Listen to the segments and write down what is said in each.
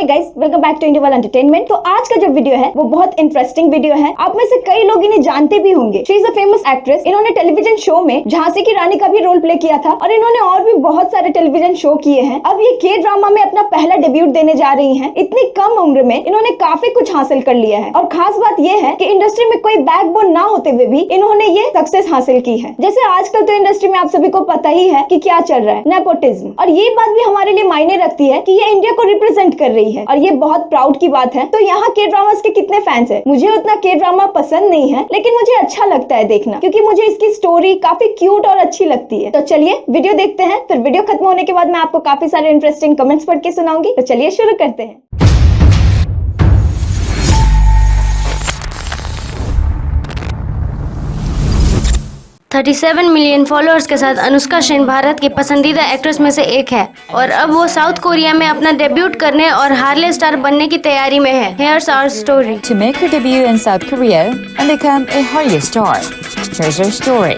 Hey guys, welcome back to India World Entertainment. तो आज का जो वीडियो है वो बहुत इंटरेस्टिंग वीडियो है। आप में से कई लोग इन्हें जानते भी होंगे। She is a famous actress. इन्होंने टेलीविजन शो में झांसी की रानी का भी रोल प्ले किया था और इन्होंने और भी बहुत सारे टेलीविजन शो किए हैं। अब ये के ड्रामा में अपना पहला डेब्यूट देने जा रही है। इतनी कम उम्र में इन्होंने काफी कुछ हासिल कर लिया है और खास बात ये है कि इंडस्ट्री में कोई बैकबोन ना होते हुए भी इन्होंने ये सक्सेस हासिल की है। जैसे आजकल तो इंडस्ट्री में आप सभी को पता ही है कि क्या चल रहा है, नेपोटिज्म। और ये बात भी हमारे लिए मायने रखती है कि ये इंडिया को रिप्रेजेंट कर रही है और ये बहुत प्राउड की बात है। तो यहाँ के ड्रामास के कितने फैंस हैं? मुझे उतना के ड्रामा पसंद नहीं है, लेकिन मुझे अच्छा लगता है देखना, क्योंकि मुझे इसकी स्टोरी काफी क्यूट और अच्छी लगती है। तो चलिए वीडियो देखते हैं, फिर वीडियो खत्म होने के बाद मैं आपको काफी सारे इंटरेस्टिंग कमेंट्स पढ़ के सुनाऊंगी। तो चलिए शुरू करते हैं। 37 मिलियन फॉलोअर्स के साथ अनुष्का सेन भारत की पसंदीदा एक्ट्रेस में से एक है और अब वो साउथ कोरिया में अपना डेब्यूट करने और हार्ले स्टार बनने की तैयारी में है। Here's our story. To make her debut in South Korea and become a Hallyu star. Here's her story.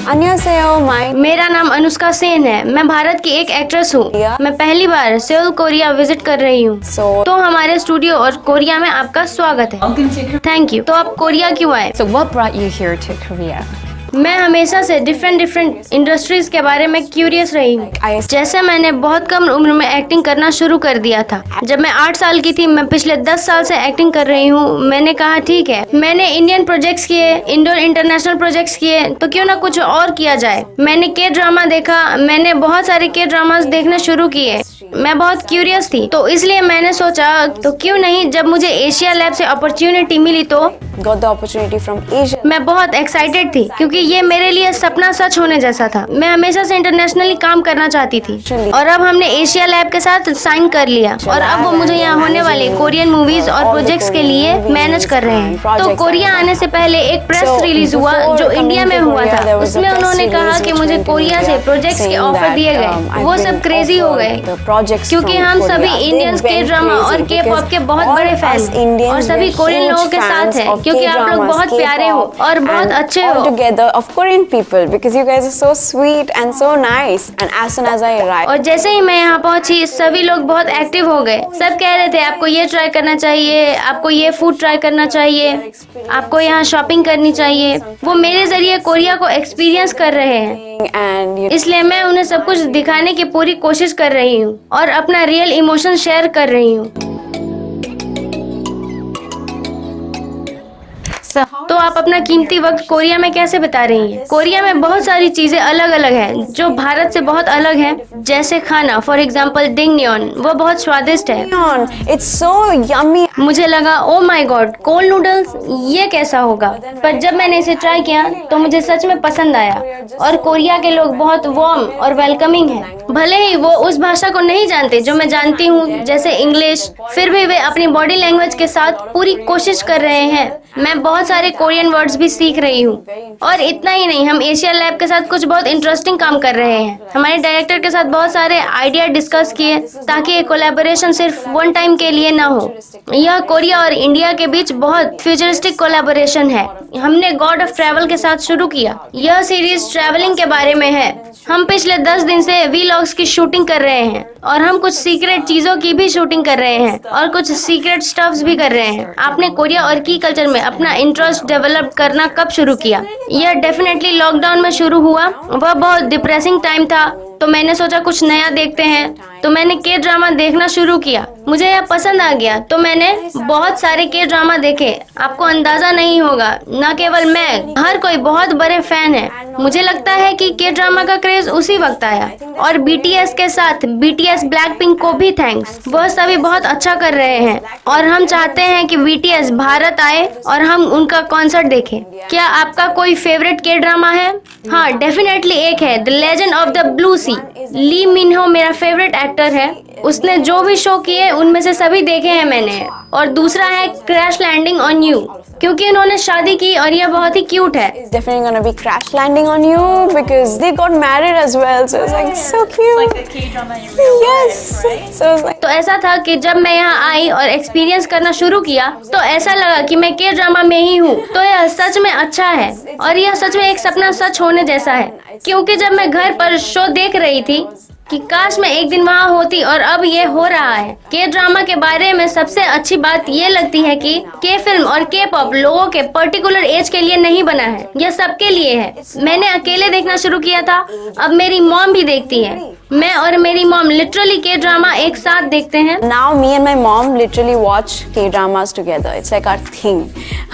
안녕하세요, मेरा नाम अनुष्का सेन है। मैं भारत की एक एक्ट्रेस हूँ। मैं पहली बार सेउल कोरिया विजिट कर रही हूँ। तो हमारे स्टूडियो और कोरिया में आपका स्वागत है। Thank you. तो आप कोरिया क्यों आए? So what brought you here to Korea? मैं हमेशा से डिफरेंट इंडस्ट्रीज के बारे में क्यूरियस रही हूँ। जैसे मैंने बहुत कम उम्र में एक्टिंग करना शुरू कर दिया था। जब मैं 8 साल की थी, मैं पिछले 10 साल से एक्टिंग कर रही हूँ। मैंने कहा ठीक है, मैंने इंडियन प्रोजेक्ट्स किए, इंडोर इंटरनेशनल प्रोजेक्ट्स किए, तो क्यों ना कुछ और किया जाए। मैंने के ड्रामा देखा, मैंने बहुत सारे के ड्रामास देखने शुरू किए। मैं बहुत क्यूरियस थी, तो इसलिए मैंने सोचा तो क्यों नहीं, जब मुझे एशिया लैब से अपॉर्चुनिटी मिली तो got the opportunity from Asia. मैं बहुत एक्साइटेड थी, क्योंकि ये मेरे लिए सपना सच होने जैसा था। मैं हमेशा से इंटरनेशनली काम करना चाहती थी और अब हमने एशिया लैब के साथ साइन कर लिया और अब वो मुझे यहाँ होने वाले कोरियन मूवीज और प्रोजेक्ट्स के लिए मैनेज कर रहे हैं। तो कोरिया आने से पहले एक प्रेस रिलीज हुआ जो इंडिया में हुआ था। उसमें उन्होंने कहा कि मुझे कोरिया से प्रोजेक्ट्स के ऑफर दिए गए। वो सब क्रेजी हो गए, क्योंकि हम सभी इंडियंस के ड्रामा और के पॉप के बहुत बड़े फैन और सभी कोरियन लोगों के साथ हैं, क्योंकि आप लोग बहुत प्यारे हो और बहुत अच्छे हो। Together of Korean people because you guys are so sweet and so nice. And as soon as I arrived, और जैसे ही मैं यहाँ पहुँची, सभी लोग बहुत एक्टिव हो गए। सब कह रहे थे आपको ये ट्राई करना चाहिए, आपको ये फूड ट्राई करना चाहिए, आपको यहाँ शॉपिंग करनी चाहिए। वो मेरे जरिए कोरिया को एक्सपीरियंस कर रहे हैं, and इसलिए मैं उन्हें सब कुछ दिखाने की पूरी कोशिश कर रही हूँ और अपना रियल इमोशन शेयर कर रही हूँ। तो आप अपना कीमती वक्त कोरिया में कैसे बिता रही हैं? कोरिया में बहुत सारी चीजें अलग अलग हैं जो भारत से बहुत अलग हैं। जैसे खाना, फॉर एग्जांपल डिंगन्योन, वो बहुत स्वादिष्ट है। it's so yummy. मुझे लगा oh my God, cold noodles, ये कैसा होगा। पर जब मैंने इसे ट्राई किया तो मुझे सच में पसंद आया। और कोरिया के लोग बहुत वार्म और वेलकमिंग हैं। भले ही वो उस भाषा को नहीं जानते जो मैं जानती हूँ, जैसे इंग्लिश, फिर भी वे अपनी बॉडी लैंग्वेज के साथ पूरी कोशिश कर रहे हैं। मैं बहुत सारे कोरियन वर्ड्स भी सीख रही हूँ। और इतना ही नहीं, हम एशिया लैब के साथ कुछ बहुत इंटरेस्टिंग काम कर रहे हैं। हमारे डायरेक्टर के साथ बहुत सारे आइडिया डिस्कस किए ताकि ये कोलैबोरेशन सिर्फ वन टाइम के लिए ना हो। यह कोरिया और इंडिया के बीच बहुत फ्यूचरिस्टिक कोलैबोरेशन है। हमने गॉड ऑफ ट्रैवल के साथ शुरू किया। यह सीरीज ट्रैवलिंग के बारे में है। हम पिछले 10 दिन से वीलॉग्स की शूटिंग कर रहे हैं और हम कुछ सीक्रेट चीजों की भी शूटिंग कर रहे हैं और कुछ सीक्रेट स्टफ्स भी कर रहे हैं। आपने कोरिया और की कल्चर में अपना इंटरेस्ट डेवलप करना कब शुरू किया? यह डेफिनेटली लॉकडाउन में शुरू हुआ। वह बहुत डिप्रेसिंग टाइम था, तो मैंने सोचा कुछ नया देखते हैं। तो मैंने के ड्रामा देखना शुरू किया। मुझे यह पसंद आ गया, तो मैंने बहुत सारे के ड्रामा देखे। आपको अंदाजा नहीं होगा, न केवल मैं, हर कोई बहुत बड़े फैन है। मुझे लगता है कि के ड्रामा का क्रेज उसी वक्त आया। और बीटीएस के साथ बीटीएस ब्लैकपिंक को भी थैंक्स। वह सभी बहुत अच्छा कर रहे हैं और हम चाहते हैं कि बीटीएस भारत आए और हम उनका कॉन्सर्ट देखें। क्या आपका कोई फेवरेट के ड्रामा है? हाँ, डेफिनेटली एक है, the legend of the blue sea. Lee Min Ho मेरा फेवरेट एक्टर है। उसने जो भी शो किए उनमें से सभी देखे हैं मैंने। और दूसरा है क्रैश लैंडिंग ऑन यू, क्योंकि उन्होंने शादी की और यह बहुत ही क्यूट है। It's definitely gonna be crash landing on you because they got married as well, so it's like so cute. Like the K-drama in real Yes. life, right? So it's like तो ऐसा था कि जब मैं यहाँ आई और experience करना शुरू किया तो ऐसा लगा कि मैं के ड्रामा में ही हूँ। तो यह सच में अच्छा है और यह सच में एक सपना सच होने जैसा है, क्योंकि जब मैं घर पर शो देख रही थी कि काश मैं एक दिन वहाँ होती और अब ये हो रहा है। के ड्रामा के बारे में सबसे अच्छी बात ये लगती है कि के फिल्म और के पॉप लोगों के पर्टिकुलर एज के लिए नहीं बना है, यह सबके लिए है। मैंने अकेले देखना शुरू किया था, अब मेरी मॉम भी देखती है। मैं और मेरी मॉम लिटरली के ड्रामा एक साथ देखते हैं। Now me and my mom literally watch K-dramas together. It's like our thing.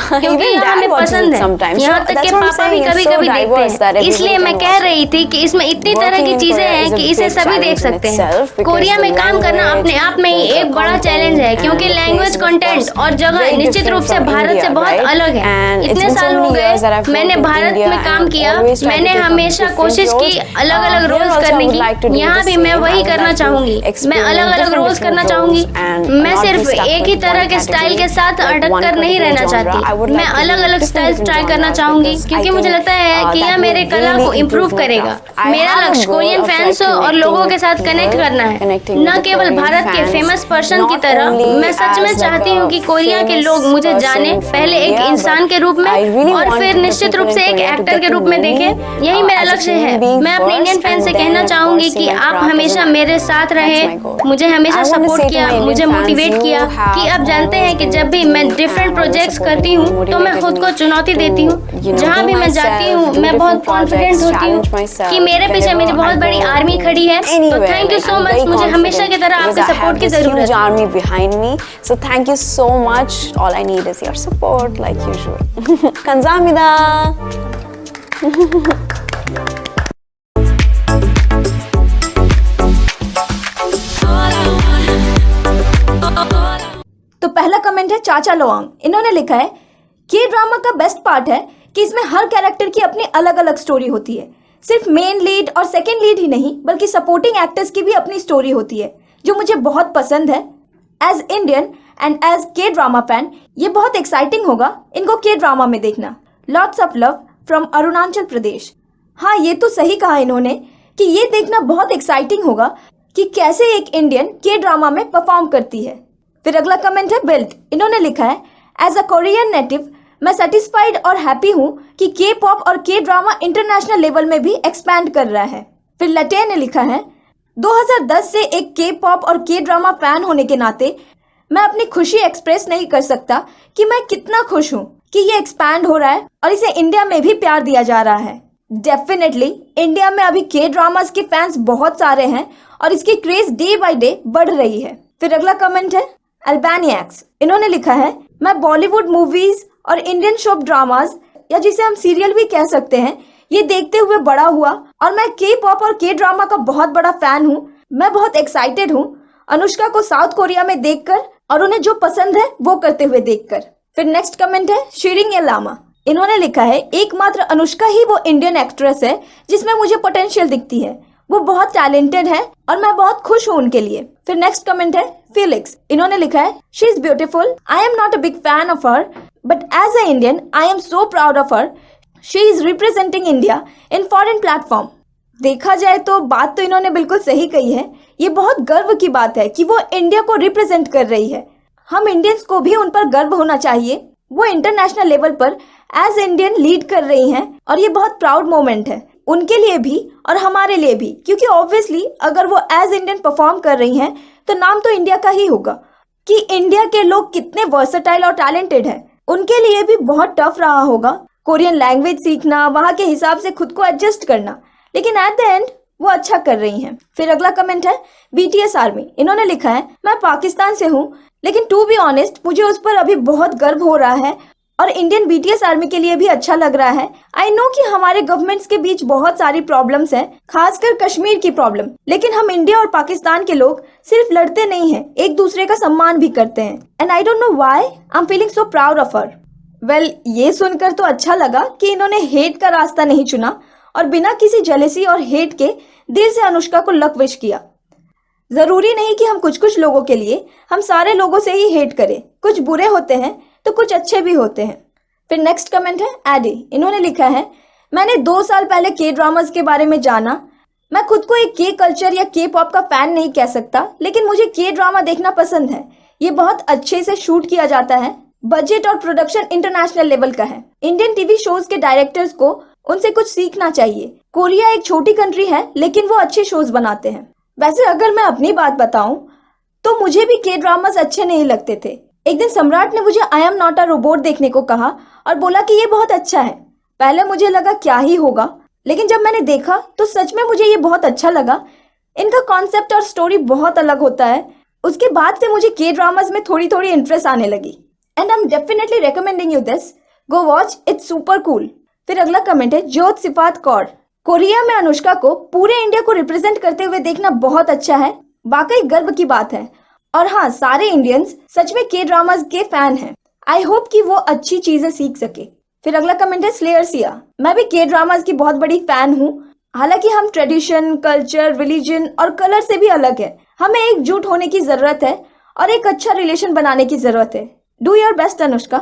क्योंकि Even यह dad हमें watches पसंद it है, sometimes. यहाँ So तक कि that's what I'm पापा भी saying. It's कभी so कभी diverse देखते that हैं। इसलिए everyone मैं can कह watch it. रही थी कि इसमें इतनी तरह Working की in चीजें Korea हैं is a कि इसे big सभी देख challenge in सकते हैं। itself because कोरिया the में काम करना language, अपने आप में ही the एक बड़ा content चैलेंज है, and क्योंकि the language, place is, of content course, और जगह very निश्चित different रूप से from भारत India, से बहुत right? अलग है। And it's इतने been so साल हो many years that गए I've मैंने worked in भारत India में काम and किया, always tried to मैंने take up हमेशा different कोशिश की roles. अलग अलग Here रोल्स also I करने would की। like to do यहाँ the भी मैं same. I वही would करना like to चाहूंगी। मैं experiment अलग अलग different रोल्स करना roles चाहूंगी। and मैं not be सिर्फ stuck एक with ही तरह one के स्टाइल के category, साथ like अटक one कर नहीं रहना particular genre. I चाहती। would मैं like to अलग do अलग different स्टाइल्स ट्राई करना genres चाहूंगी, because I क्योंकि मुझे think, लगता है कि that यह will मेरे कला really को इम्प्रूव improve my करेगा। craft. I मेरा have a लक्ष्य goal Korean of, like, fans और connecting लोगों के with साथ कनेक्ट people, करना है, connecting with न the केवल Korean भारत के fans, फेमस पर्सन की not तरह। only मैं सच में as, like, चाहती हूँ a कि कोरिया के famous लोग मुझे person जाने, from पहले एक India, इंसान but के रूप में I really और want फिर the निश्चित people रूप in से एक Korea to एक्टर get के to रूप में know me, देखें। यही मेरा as a लक्ष्य human है। being मैं अपने इंडियन first, फैन and से then, कहना of चाहूंगी course, कि see my आप craft as हमेशा an मेरे actor. साथ That's रहे, my goal. मुझे हमेशा I want to support say to किया, my मुझे Indian मोटिवेट fans, किया you have कि आप जानते always हैं कि been जब with भी मैं me different and always projects supported करती me, हूँ तो मैं motivated खुद को me चुनौती to, देती हूँ। you know, जहाँ be भी मैं जाती myself, हूँ do मैं बहुत different कॉन्फिडेंट projects, होती हूँ challenge myself. कि मेरे पीछे मेरी Whenever बहुत I बड़ी go आर्मी खड़ी है। तो anywhere, thank you like, so I'm much, very मुझे हमेशा की confident तरह because आपके I सपोर्ट have की this जरूरत huge है। army behind me. So thank you so much. All I need is your support, like usual. 감사합니다. तो पहला कमेंट है चाचा लोआंग। इन्होंने लिखा है के ड्रामा का बेस्ट पार्ट है कि इसमें हर कैरेक्टर की अपनी अलग अलग स्टोरी होती है। सिर्फ मेन लीड और सेकंड लीड ही नहीं बल्कि सपोर्टिंग एक्टर्स की भी अपनी स्टोरी होती है, जो मुझे बहुत पसंद है। As Indian and as K drama fan ये बहुत एक्साइटिंग होगा इनको के ड्रामा में देखना। Lots of love from Arunachal Pradesh. हाँ, ये तो सही कहा इन्होंने कि ये देखना बहुत एक्साइटिंग होगा कि कैसे एक इंडियन के ड्रामा में परफॉर्म करती है। फिर अगला कमेंट है बिल्ड। इन्होंने लिखा है एज अ कोरियन नेटिव मैं सेटिस्फाइड और हैप्पी हूँ कि के पॉप और के ड्रामा इंटरनेशनल लेवल में भी एक्सपैंड कर रहा है। फिर लटे ने लिखा है 2010 से एक के पॉप और के ड्रामा फैन होने के नाते मैं अपनी खुशी एक्सप्रेस नहीं कर सकता कि मैं कितना खुश हूँ कि ये एक्सपैंड हो रहा है और इसे इंडिया में भी प्यार दिया जा रहा है। डेफिनेटली इंडिया में अभी के ड्रामास के फैंस बहुत सारे हैं और इसकी क्रेज डे बाय डे बढ़ रही है। फिर अगला कमेंट है अल्बानियक्स। इन्होंने लिखा है मैं बॉलीवुड मूवीज और इंडियन शोप ड्रामास या जिसे हम सीरियल भी कह सकते हैं ये देखते हुए बड़ा हुआ और मैं के पॉप और के ड्रामा का बहुत बड़ा फैन हूँ। मैं बहुत एक्साइटेड हूँ अनुष्का को साउथ कोरिया में देखकर और उन्हें जो पसंद है वो करते हुए देखकर। फिर नेक्स्ट कमेंट है शिरिंग लामा। इन्होंने लिखा है एकमात्र अनुष्का ही वो इंडियन एक्ट्रेस है जिसमें मुझे पोटेंशियल दिखती है। वो बहुत टैलेंटेड है और मैं बहुत खुश हूँ उनके लिए। फिर नेक्स्ट कमेंट है फिलिक्स। इन्होंने लिखा है she is beautiful. I am not a big fan of her but as a Indian I am so proud of her. She is representing India in foreign platform. देखा जाए तो बात तो इन्होंने बिल्कुल सही कही है। ये बहुत गर्व की बात है कि वो इंडिया को रिप्रेजेंट कर रही है। हम इंडियंस को भी उन पर गर्व होना चाहिए। वो इंटरनेशनल लेवल पर एज इंडियन लीड कर रही हैं और ये बहुत प्राउड मोमेंट है उनके लिए भी और हमारे लिए भी, क्योंकि ऑब्वियसली अगर वो एज इंडियन परफॉर्म कर रही हैं तो नाम तो इंडिया का ही होगा। कि इंडिया के लोग कितने वर्सेटाइल और टैलेंटेड हैं, उनके लिए भी बहुत टफ रहा होगा कोरियन लैंग्वेज सीखना, वहाँ के हिसाब से खुद को एडजस्ट करना, लेकिन एट द एंड वो अच्छा कर रही हैं। फिर अगला कमेंट है BTS आर्मी। इन्होंने लिखा है मैं पाकिस्तान से हूँ लेकिन टू बी ऑनेस्ट मुझे उस पर अभी बहुत गर्व हो रहा है और इंडियन BTS आर्मी के लिए भी अच्छा लग रहा है। आई नो कि हमारे गवर्नमेंट्स के बीच बहुत सारी प्रॉब्लम्स हैं, खासकर कश्मीर की प्रॉब्लम, लेकिन हम इंडिया और पाकिस्तान के लोग सिर्फ लड़ते नहीं हैं, एक दूसरे का सम्मान भी करते हैं। And I don't know why I am feeling so proud of her. Well, ये सुनकर तो अच्छा लगा कि इन्होंने हेट का रास्ता नहीं चुना और बिना किसी जेलेसी और हेट के दिल से अनुष्का को लक विश किया। जरूरी नहीं कि हम कुछ लोगों के लिए हम सारे लोगों से ही हेट करें, कुछ बुरे होते हैं तो कुछ अच्छे भी होते हैं। फिर नेक्स्ट कमेंट है एडी। इन्होंने लिखा है मैंने 2 साल पहले के ड्रामास के बारे में जाना। मैं खुद को एक के कल्चर या के पॉप का फैन नहीं कह सकता, लेकिन मुझे के ड्रामा देखना पसंद है। ये बहुत अच्छे से शूट किया जाता है, बजट और प्रोडक्शन इंटरनेशनल लेवल का है। इंडियन टीवी शोज के डायरेक्टर्स को उनसे कुछ सीखना चाहिए। कोरिया एक छोटी कंट्री है लेकिन वो अच्छे शोज बनाते हैं। वैसे अगर मैं अपनी बात बताऊं तो मुझे भी के ड्रामास अच्छे नहीं लगते थे। एक दिन सम्राट ने मुझे आई एम नॉट अ रोबोट देखने को कहा और बोला कि ये बहुत अच्छा है। पहले मुझे लगा क्या ही होगा, लेकिन जब मैंने देखा तो सच में मुझे ये बहुत अच्छा लगा। इनका कॉन्सेप्ट और स्टोरी बहुत अलग होता है। उसके बाद से मुझे के ड्रामास में थोड़ी थोड़ी इंटरेस्ट आने लगी and I am definitely recommending you this, go watch, it's super cool. फिर अगला कमेंट है ज्योत सिफात कौर। कोरिया में अनुष्का को पूरे इंडिया को रिप्रेजेंट करते हुए देखना बहुत अच्छा है, वाकई गर्व की बात है। और हाँ, सारे इंडियंस सच में के ड्रामास के फैन हैं। आई होप कि वो अच्छी चीजें सीख सके। फिर अगला कमेंट है स्लेयर सिया। मैं भी के ड्रामास की बहुत बड़ी फैन हूँ। हालांकि हम ट्रेडिशन, कल्चर, रिलीजन और कलर से भी अलग है। हमें एकजुट होने की जरूरत है और एक अच्छा रिलेशन बनाने की जरूरत है। Do your best Anushka.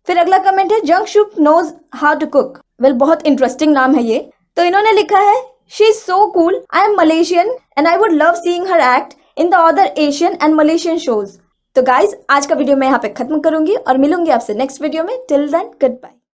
फिर अगला कमेंट है Jungshook knows how to cook. Well, बहुत इंटरेस्टिंग नाम है ये। तो इन्होंने लिखा है she is so cool, I am Malaysian and I would love seeing her act in the other Asian and Malaysian shows. तो गाइज, आज का वीडियो मैं यहाँ पे खत्म करूंगी और मिलूंगी आपसे नेक्स्ट वीडियो में। Till then, good bye.